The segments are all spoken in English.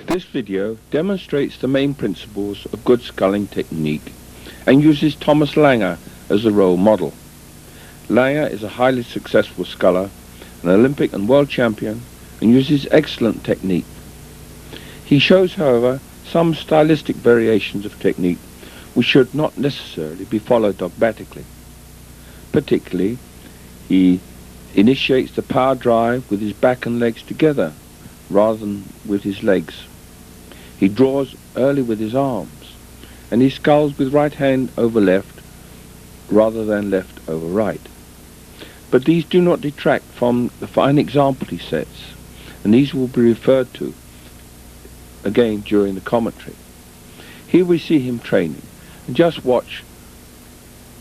This video demonstrates the main principles of good sculling technique and uses Thomas Lange as a role model. Lange is a highly successful sculler, an Olympic and world champion, and uses excellent technique. He shows, however, some stylistic variations of technique which should not necessarily be followed dogmatically. Particularly, he initiates the power drive with his back and legs together rather than with his legs. He draws early with his arms, and he sculls with right hand over left rather than left over right. But these do not detract from the fine example he sets, and these will be referred to again during the commentary. Here we see him training, and just watch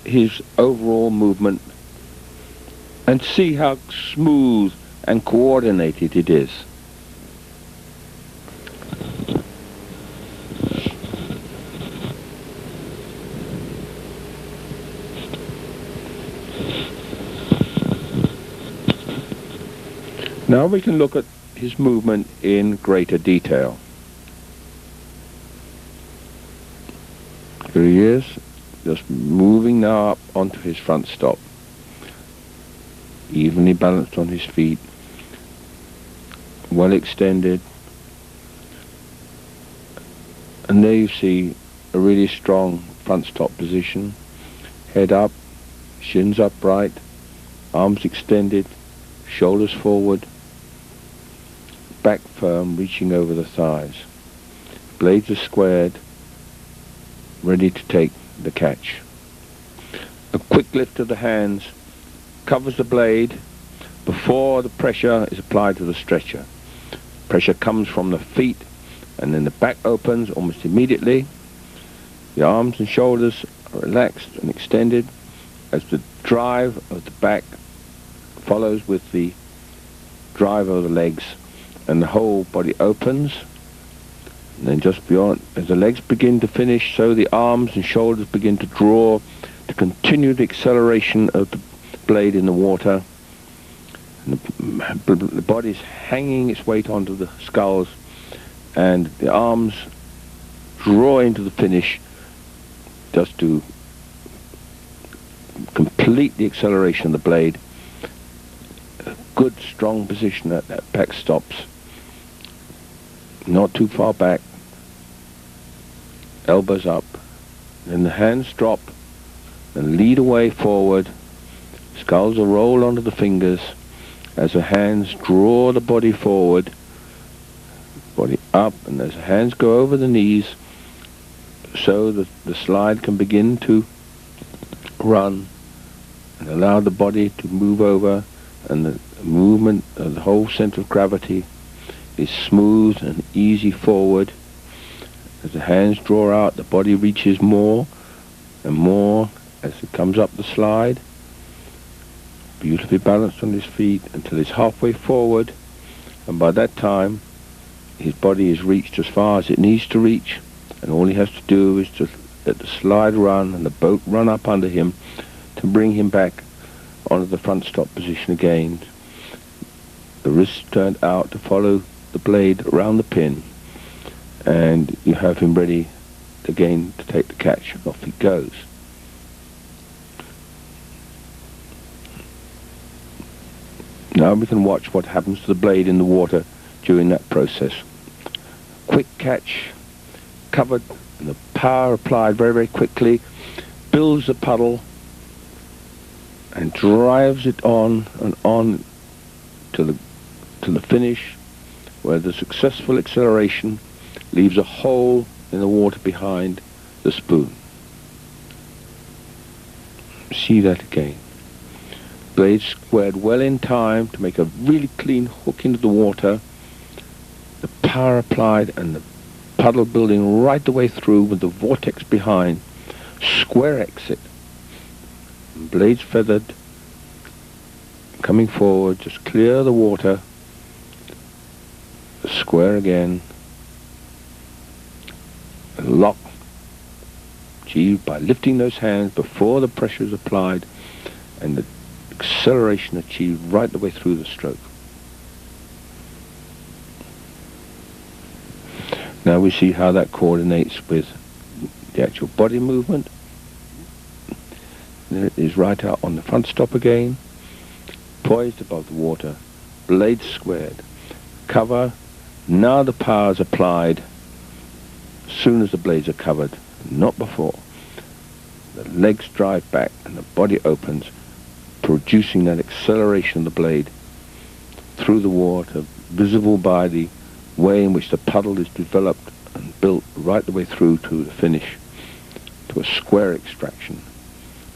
his overall movement and see how smooth and coordinated it is. Now we can look at his movement in greater detail. Here he is, just moving now up onto his front stop, evenly balanced on his feet, well extended, and there you see a really strong front stop position, head up, shins upright, arms extended, shoulders forward, back firm, reaching over the thighs. Blades are squared, ready to take the catch. A quick lift of the hands covers the blade before the pressure is applied to the stretcher. Pressure comes from the feet, and then the back opens almost immediately. The arms and shoulders are relaxed and extended as the drive of the back follows with the drive of the legs, and the whole body opens. And then just beyond, as the legs begin to finish, so the arms and shoulders begin to draw to continue the acceleration of the blade in the water. And the body's hanging its weight onto the sculls, and the arms draw into the finish just to complete the acceleration of the blade. A good strong position at that back stops, not too far back, elbows up, then the hands drop and lead away forward. Sculls will roll onto the fingers as the hands draw the body forward, body up, and as the hands go over the knees, so that the slide can begin to run and allow the body to move over, and the movement of the whole center of gravity is smooth and easy forward. As the hands draw out, the body reaches more and more as it comes up the slide, beautifully balanced on his feet until it's halfway forward, and by that time his body is reached as far as it needs to reach, and all he has to do is to let the slide run and the boat run up under him to bring him back onto the front stop position again. The wrists turned out to follow the blade around the pin, and you have him ready again to take the catch, and off he goes. Now we can watch what happens to the blade in the water during that process. Quick catch, covered, and the power applied very, very quickly, builds the puddle and drives it on and on to the finish, where the successful acceleration leaves a hole in the water behind the spoon. See that again. Blade squared well in time to make a really clean hook into the water, the power applied and the puddle building right the way through with the vortex behind, square exit, blades feathered, coming forward, just clear the water, square again, and lock, achieved by lifting those hands before the pressure is applied, and the acceleration achieved right the way through the stroke. Now we see how that coordinates with the actual body movement. There it is, right out on the front stop again, poised above the water, blades squared, cover. Now the power is applied as soon as the blades are covered, not before. The legs drive back and the body opens, producing that acceleration of the blade through the water, visible by the way in which the puddle is developed and built right the way through to the finish, to a square extraction.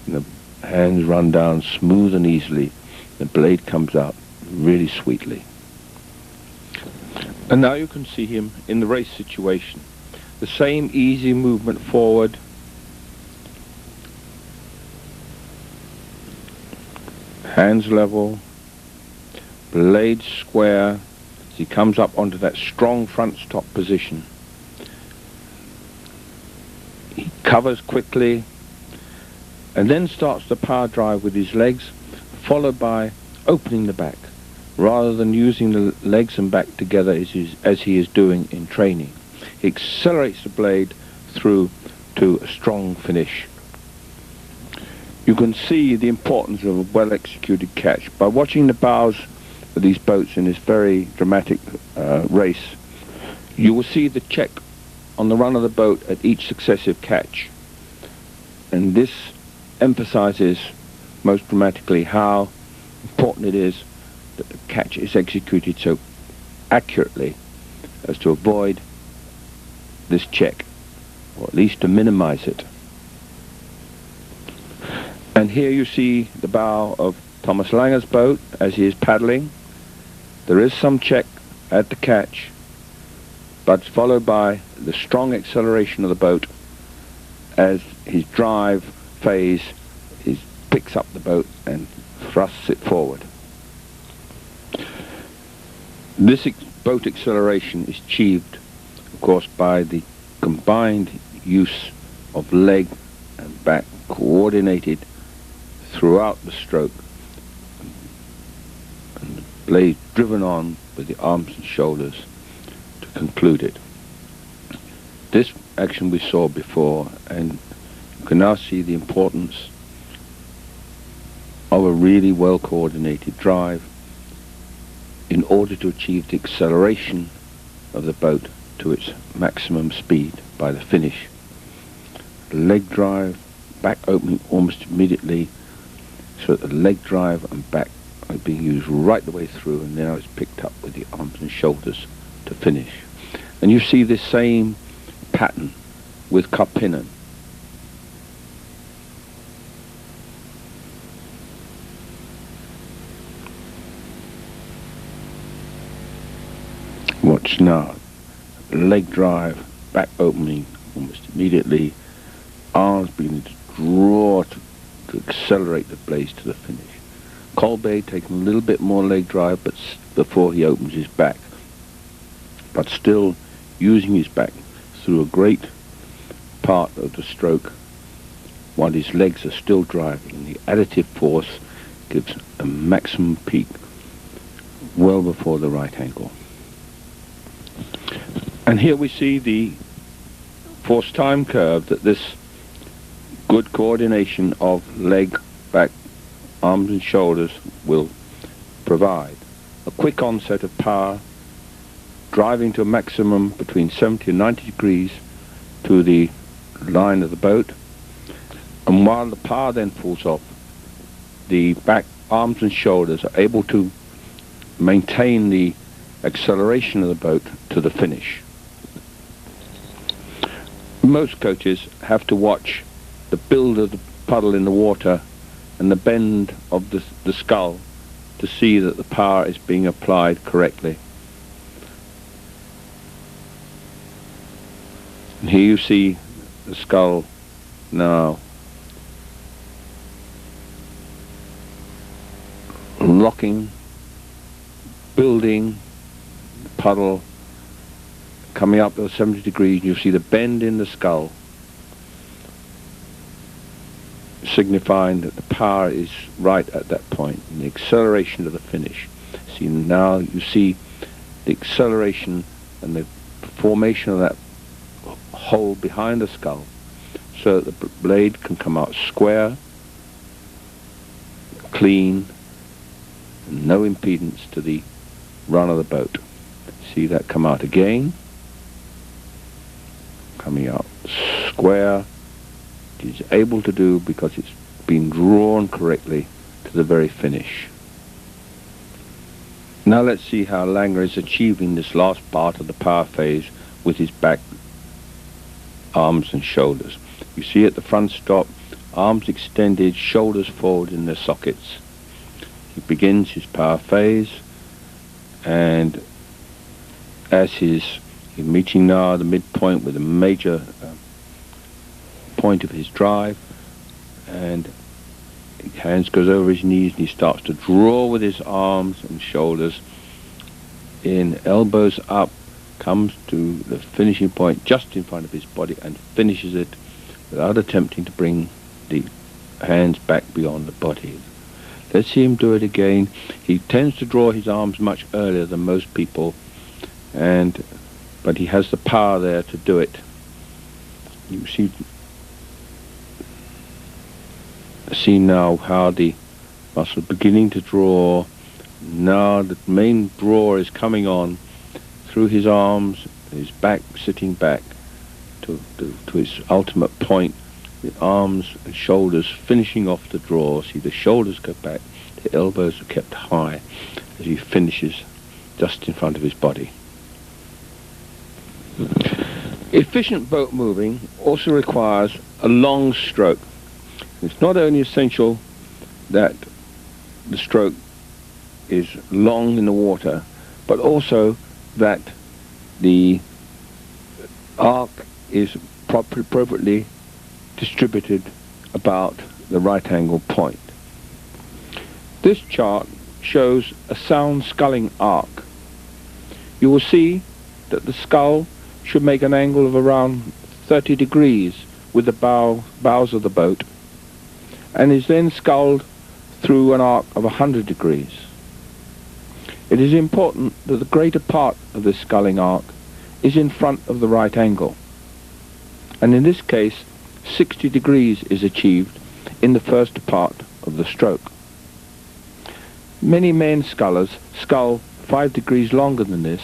And the hands run down smooth and easily. The blade comes out really sweetly. And now you can see him in the race situation. The same easy movement forward, hands level, blade square, as he comes up onto that strong front stop position. He covers quickly and then starts the power drive with his legs, followed by opening the back, rather than using the legs and back together as he is doing in training. He accelerates the blade through to a strong finish. You can see the importance of a well-executed catch. By watching the bows of these boats in this very dramatic race, you will see the check on the run of the boat at each successive catch. And this emphasizes most dramatically how important it is that the catch is executed so accurately as to avoid this check, or at least to minimize it. And here you see the bow of Thomas Lange's boat as he is paddling. There is some check at the catch, but followed by the strong acceleration of the boat as his drive phase picks up the boat and thrusts it forward. This boat acceleration is achieved, of course, by the combined use of leg and back, coordinated throughout the stroke, and the blade driven on with the arms and shoulders to conclude it. This action we saw before, and you can now see the importance of a really well coordinated drive in order to achieve the acceleration of the boat to its maximum speed by the finish. Leg drive, back opening almost immediately, so that the leg drive and back are being used right the way through, and now it's picked up with the arms and shoulders to finish. And you see this same pattern with Karppinen. Watch now. Leg drive, back opening almost immediately, arms beginning to draw to accelerate the blades to the finish. Kolbe taking a little bit more leg drive but before he opens his back, but still using his back through a great part of the stroke while his legs are still driving. The additive force gives a maximum peak well before the right angle. And here we see the force time curve that this good coordination of leg, back, arms and shoulders will provide. A quick onset of power, driving to a maximum between 70 and 90 degrees to the line of the boat, and while the power then falls off, the back, arms and shoulders are able to maintain the acceleration of the boat to the finish. Most coaches have to watch the build of the puddle in the water and the bend of the skull to see that the power is being applied correctly. And here you see the skull now locking, building the puddle, coming up to 70 degrees, and you see the bend in the skull, signifying that the power is right at that point, and the acceleration to the finish. See, now you see the acceleration and the formation of that hole behind the skull, so that the blade can come out square, clean, and no impedance to the run of the boat. See that come out again, coming out square. It is able to do because it's been drawn correctly to the very finish. Now let's see how Lange is achieving this last part of the power phase with his back, arms and shoulders. You see at the front stop, arms extended, shoulders forward in their sockets. He begins his power phase, and as he's meeting now the midpoint with a major point of his drive, and his hands goes over his knees and he starts to draw with his arms and shoulders in, elbows up, comes to the finishing point just in front of his body and finishes it without attempting to bring the hands back beyond the body. Let's see him do it again. He tends to draw his arms much earlier than most people, but he has the power there to do it. You see now how the muscle beginning to draw. Now the main draw is coming on through his arms, his back, sitting back to his ultimate point, the arms and shoulders finishing off the draw. See, the shoulders go back, the elbows are kept high as he finishes just in front of his body. Efficient boat moving also requires a long stroke. It's not only essential that the stroke is long in the water, but also that the arc is appropriately distributed about the right angle point. This chart shows a sound sculling arc. You will see that the skull should make an angle of around 30 degrees with the bows of the boat, and is then sculled through an arc of 100 degrees. It is important that the greater part of this sculling arc is in front of the right angle, and in this case 60 degrees is achieved in the first part of the stroke. Many men scullers scull 5 degrees longer than this,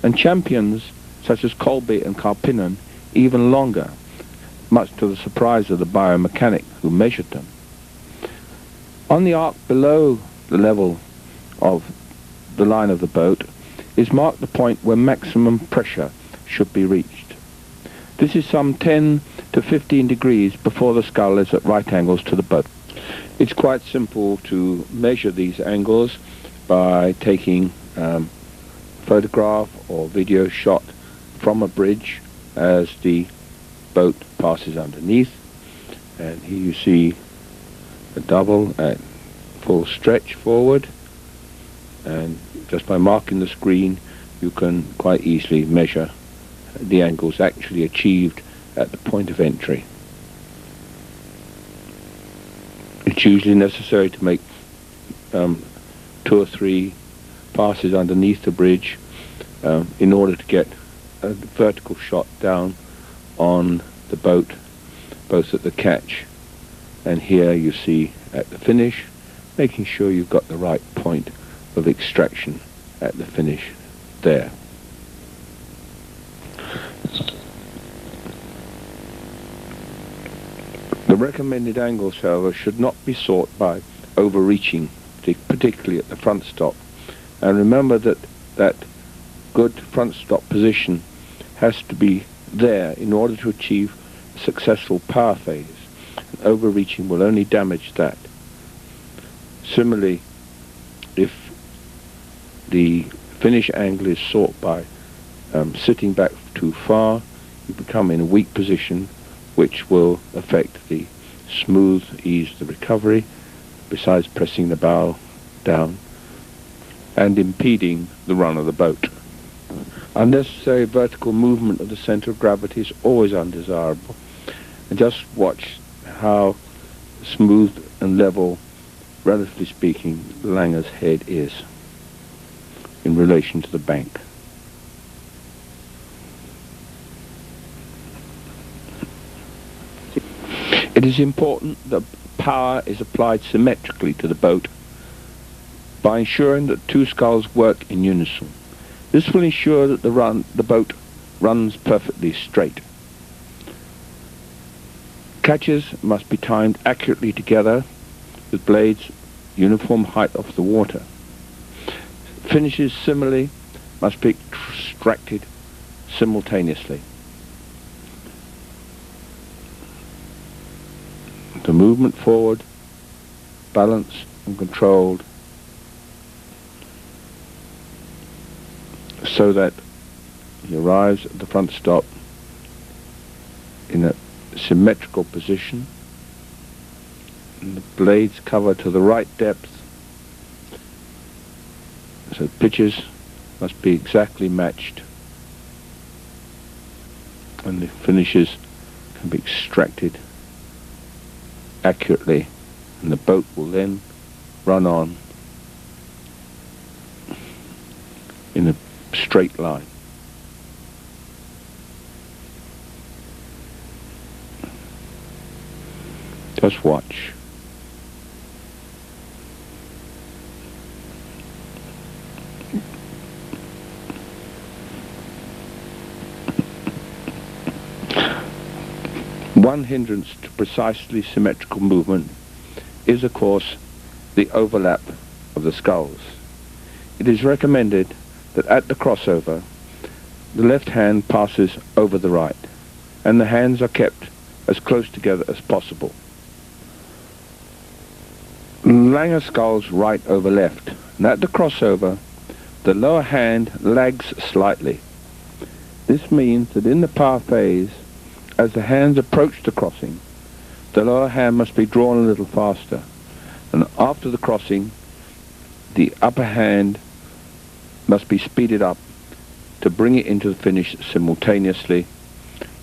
and champions such as Colby and Karppinen even longer, much to the surprise of the biomechanic who measured them. On the arc below the level of the line of the boat is marked the point where maximum pressure should be reached. This is some 10 to 15 degrees before the skull is at right angles to the boat. It's quite simple to measure these angles by taking photograph or video shot from a bridge as the boat passes underneath, and here you see a double at full stretch forward, and just by marking the screen you can quite easily measure the angles actually achieved at the point of entry. It's usually necessary to make 2 or 3 passes underneath the bridge in order to get a vertical shot down on the boat, both at the catch and here you see at the finish, making sure you've got the right point of extraction at the finish there. The recommended angles, however, should not be sought by overreaching, particularly at the front stop. And remember that good front stop position has to be there in order to achieve a successful power phase. And overreaching will only damage that. Similarly, if the finish angle is sought by sitting back too far, you become in a weak position, which will affect the smooth ease of the recovery, besides pressing the bow down and impeding the run of the boat. Unnecessary vertical movement of the center of gravity is always undesirable, and just watch how smooth and level, relatively speaking, Lange's head is in relation to the bank. It is important that power is applied symmetrically to the boat by ensuring that two sculls work in unison. This will ensure that the boat runs perfectly straight. Catches must be timed accurately together with blades uniform height off the water. Finishes similarly must be extracted simultaneously. The movement forward, balanced and controlled, so that he arrives at the front stop in a symmetrical position, and the blades cover to the right depth, so pitches must be exactly matched, and the finishes can be extracted accurately, and the boat will then run on in a straight line. Just watch. One hindrance to precisely symmetrical movement is, of course, the overlap of the sculls. It is recommended that at the crossover, the left hand passes over the right, and the hands are kept as close together as possible. Lange sculls right over left, and at the crossover, the lower hand lags slightly. This means that in the power phase, as the hands approach the crossing, the lower hand must be drawn a little faster, and after the crossing, the upper hand must be speeded up to bring it into the finish simultaneously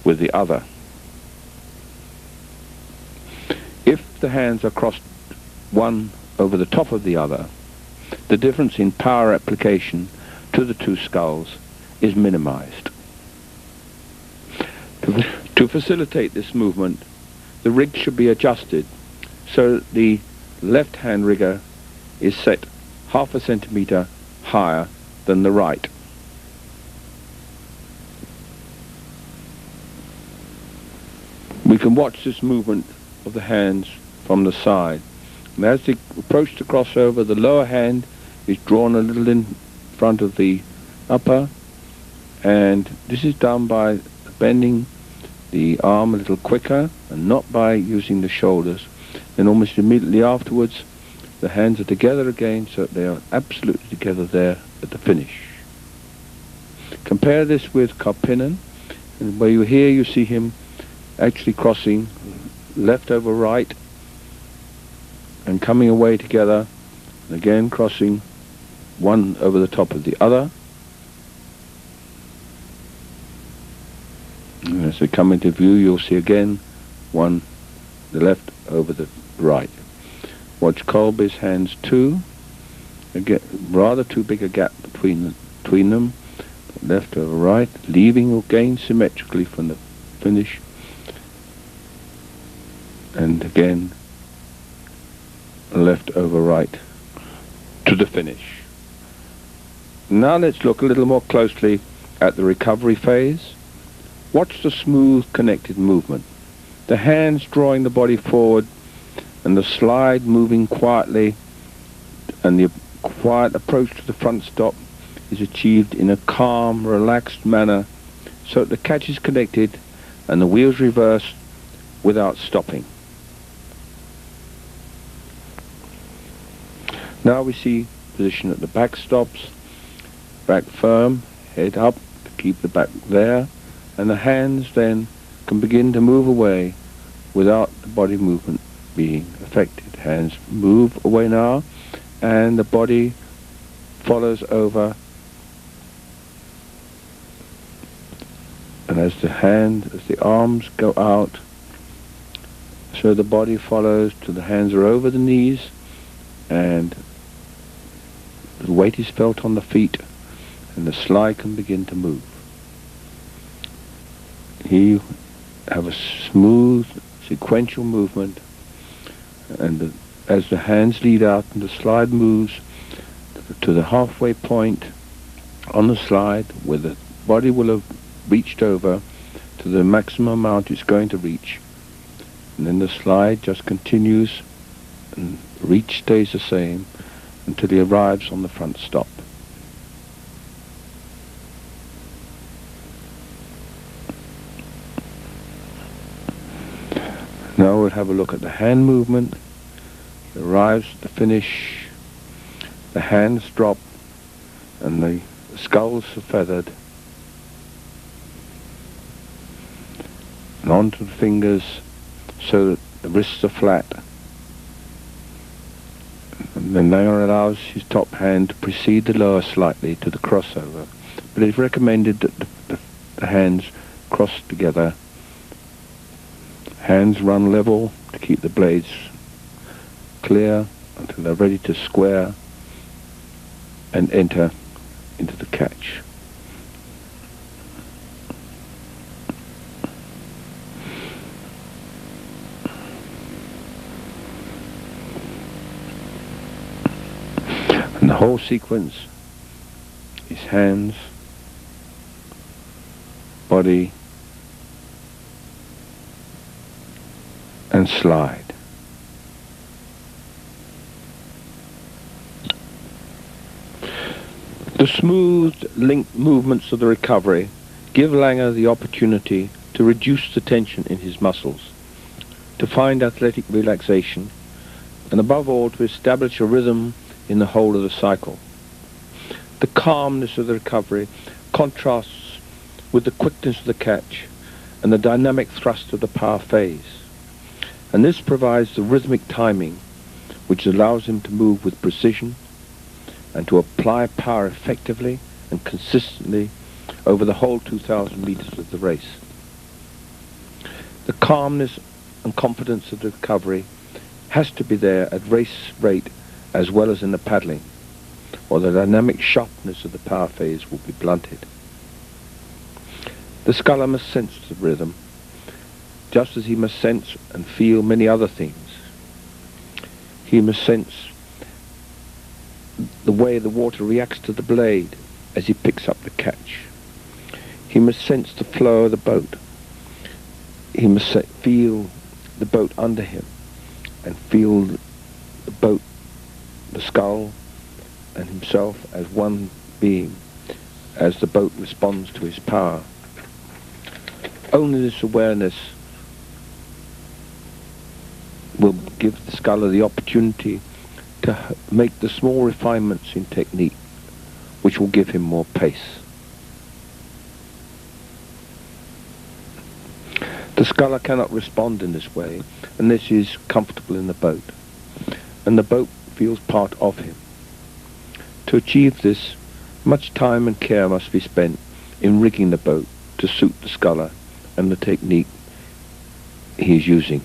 with the other. If the hands are crossed one over the top of the other, the difference in power application to the two sculls is minimized. To facilitate this movement, the rig should be adjusted so that the left-hand rigger is set half a centimeter higher than the right. We can watch this movement of the hands from the side. And as they approach the crossover, the lower hand is drawn a little in front of the upper, and this is done by bending the arm a little quicker and not by using the shoulders. Then almost immediately afterwards, the hands are together again, so that they are absolutely together there at the finish. Compare this with Karppinen, and where you see him actually crossing left over right and coming away together, and again crossing one over the top of the other. And as they come into view, you'll see again one, the left over the right. Watch Kolbe's hands too. Again, rather too big a gap between them. Left over right, leaving again symmetrically from the finish. And again, left over right to the finish. Now let's look a little more closely at the recovery phase. Watch the smooth connected movement. The hands drawing the body forward and the slide moving quietly, and the quiet approach to the front stop is achieved in a calm, relaxed manner so that the catch is connected and the wheels reverse without stopping. Now we see position at the back stops, back firm, head up to keep the back there, and the hands then can begin to move away without the body movement being affected. Hands move away now, and the body follows over, and as the arms go out, so the body follows till the hands are over the knees, and the weight is felt on the feet, and the slide can begin to move. Here you have a smooth sequential movement, and as the hands lead out and the slide moves to the halfway point on the slide, where the body will have reached over to the maximum amount it's going to reach, and then the slide just continues and reach stays the same until he arrives on the front stop. Now we'll have a look at the hand movement. It arrives at the finish, the hands drop and the skulls are feathered, and onto the fingers so that the wrists are flat. And then Lange allows his top hand to precede the lower slightly to the crossover, but it's recommended that the hands cross together. Hands run level to keep the blades clear until they're ready to square and enter into the catch. And the whole sequence is hands, body, and slide. The smooth, linked movements of the recovery give Lange the opportunity to reduce the tension in his muscles, to find athletic relaxation, and above all to establish a rhythm in the whole of the cycle. The calmness of the recovery contrasts with the quickness of the catch and the dynamic thrust of the power phase. And this provides the rhythmic timing which allows him to move with precision and to apply power effectively and consistently over the whole 2,000 meters of the race. The calmness and confidence of the recovery has to be there at race rate as well as in the paddling, or the dynamic sharpness of the power phase will be blunted. The sculler must sense the rhythm, just as he must sense and feel many other things. He must sense the way the water reacts to the blade as he picks up the catch. He must sense the flow of the boat. He must feel the boat under him and feel the boat, the scull, and himself as one being as the boat responds to his power. Only this awareness will give the sculler the opportunity to make the small refinements in technique which will give him more pace. The sculler cannot respond in this way unless he is comfortable in the boat, and the boat feels part of him. To achieve this, much time and care must be spent in rigging the boat to suit the sculler and the technique he is using.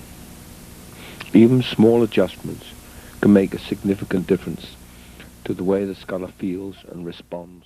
Even small adjustments can make a significant difference to the way the sculler feels and responds.